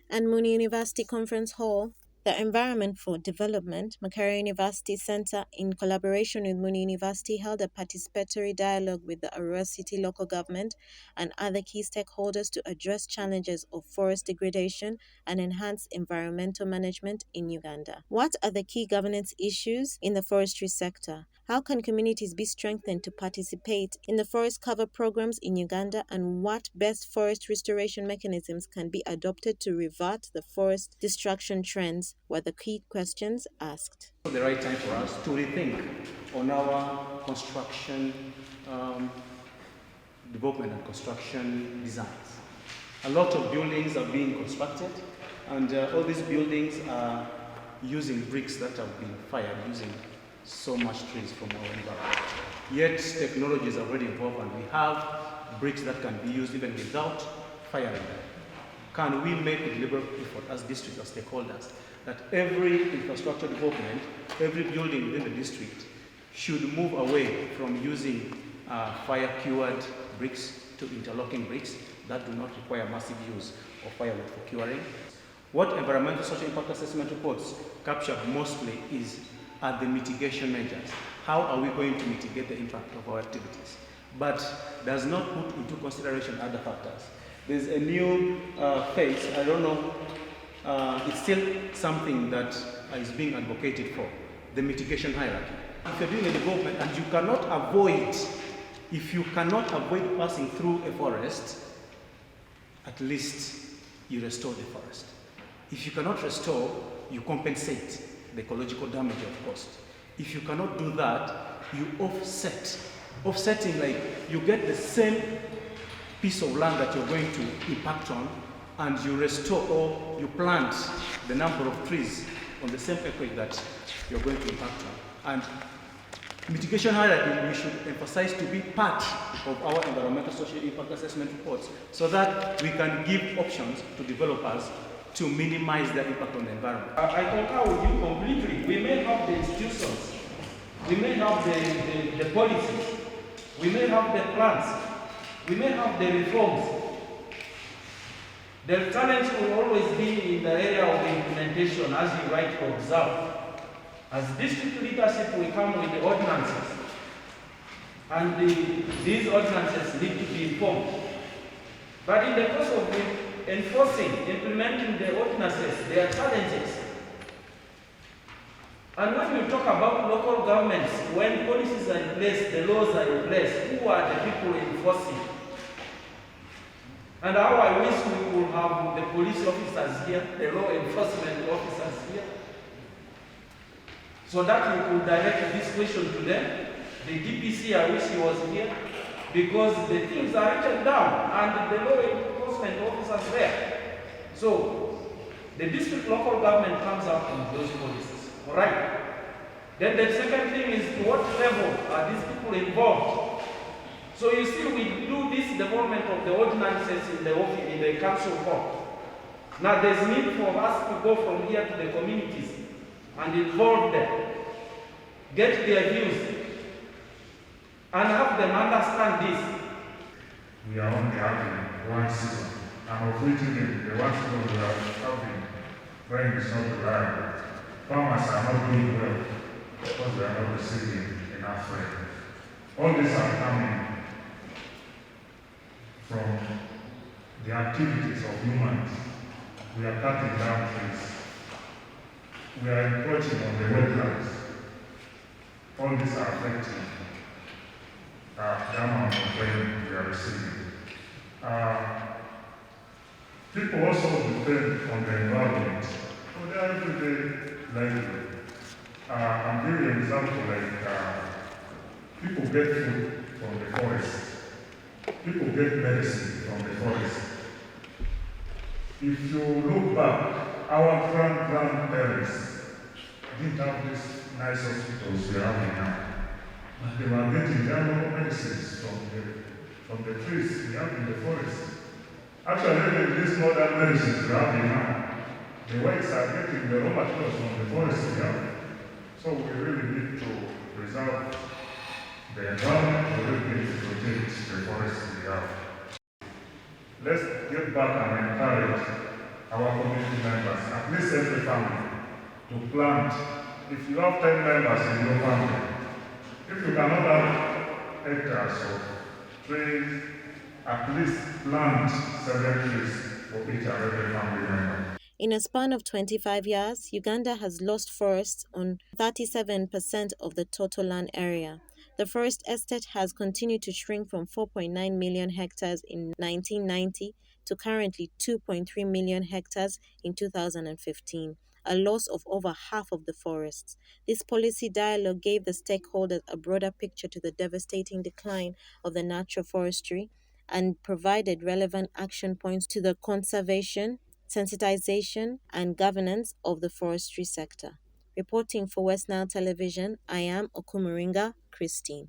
and Muni University Conference Hall, the Environment for Development, Makerere University Center, in collaboration with Muni University, held a participatory dialogue with the Aurora City local government and other key stakeholders to address challenges of forest degradation and enhance environmental management in Uganda. What are the key governance issues in the forestry sector? How can communities be strengthened to participate in the forest cover programs in Uganda, and what best forest restoration mechanisms can be adopted to revert the forest destruction trends were the key questions asked. The right time for us to rethink on our construction development and construction designs. A lot of buildings are being constructed, and all these buildings are using bricks that have been fired using so much trees from our environment. Yet technology is already involved, and we have bricks that can be used even without firing them. Can we make a deliberate effort as districts, as stakeholders, that every infrastructure development, every building within the district should move away from using fire-cured bricks to interlocking bricks that do not require massive use of firewood for curing? What environmental social impact assessment reports capture mostly are the mitigation measures. How are we going to mitigate the impact of our activities? But does not put into consideration other factors. There's a new phase, I don't know, it's still something that is being advocated for, the mitigation hierarchy. If you're doing a development and you cannot avoid passing through a forest, at least you restore the forest. If you cannot restore, you compensate the ecological damage of cost. If you cannot do that, you offset. Offsetting, like you get the same piece of land that you're going to impact on, and you restore or you plant the number of trees on the same acreage that you're going to impact on. And mitigation hierarchy, we should emphasize to be part of our environmental social impact assessment reports so that we can give options to developers to minimize the impact on the environment. I concur with you completely. We may have the institutions, we may have the policies, we may have the plans, we may have the reforms. The challenge will always be in the area of implementation, as you rightly observe. As district leadership, we come with the ordinances, and these ordinances need to be informed. But in the course of enforcing, implementing the ordinances, there are challenges. And when we talk about local governments, when policies are in place, the laws are in place, who are the people enforcing? And how I wish we could have the police officers here, the law enforcement officers here, so that we could direct this question to them. The DPC, I wish he was here, because the things are written down and the law enforcement officers there. So the district local government comes up with those policies. All right. Then the second thing is, to what level are these people involved? So you see, we do this development of the ordinances in the council hall. Now there's need for us to go from here to the communities and involve them, get their views, and have them understand this. We are only having one season, and of which the one season we are having, rain is not reliable. Farmers are not doing well because they are not receiving enough rain. All these are coming from the activities of humans. We are cutting down trees. We are encroaching on the wetlands. All these are affecting the amount of rain we are receiving. People also depend on the environment for their everyday livelihood. I'm giving an example like people get food from the forest. People get medicine from the forest. If you look back, our grandparents didn't have these nice hospitals we have now. They were getting general medicines from the trees we have in the forest. Actually, even these modern medicines we have now, the whites are getting the raw materials from the forest we have. So we really need to preserve the environment, we really need to protect the forest we have. Let's get back and encourage our community members, at least every family, to plant. If you have 10 members in your family, if you cannot have hectares of trees, at least plant 7 trees for each and every family member. In a span of 25 years, Uganda has lost forests on 37% of the total land area. The forest estate has continued to shrink from 4.9 million hectares in 1990 to currently 2.3 million hectares in 2015, a loss of over half of the forests. This policy dialogue gave the stakeholders a broader picture to the devastating decline of the natural forestry and provided relevant action points to the conservation, sensitization, and governance of the forestry sector. Reporting for West Nile Television, I am Okumuringa Christine.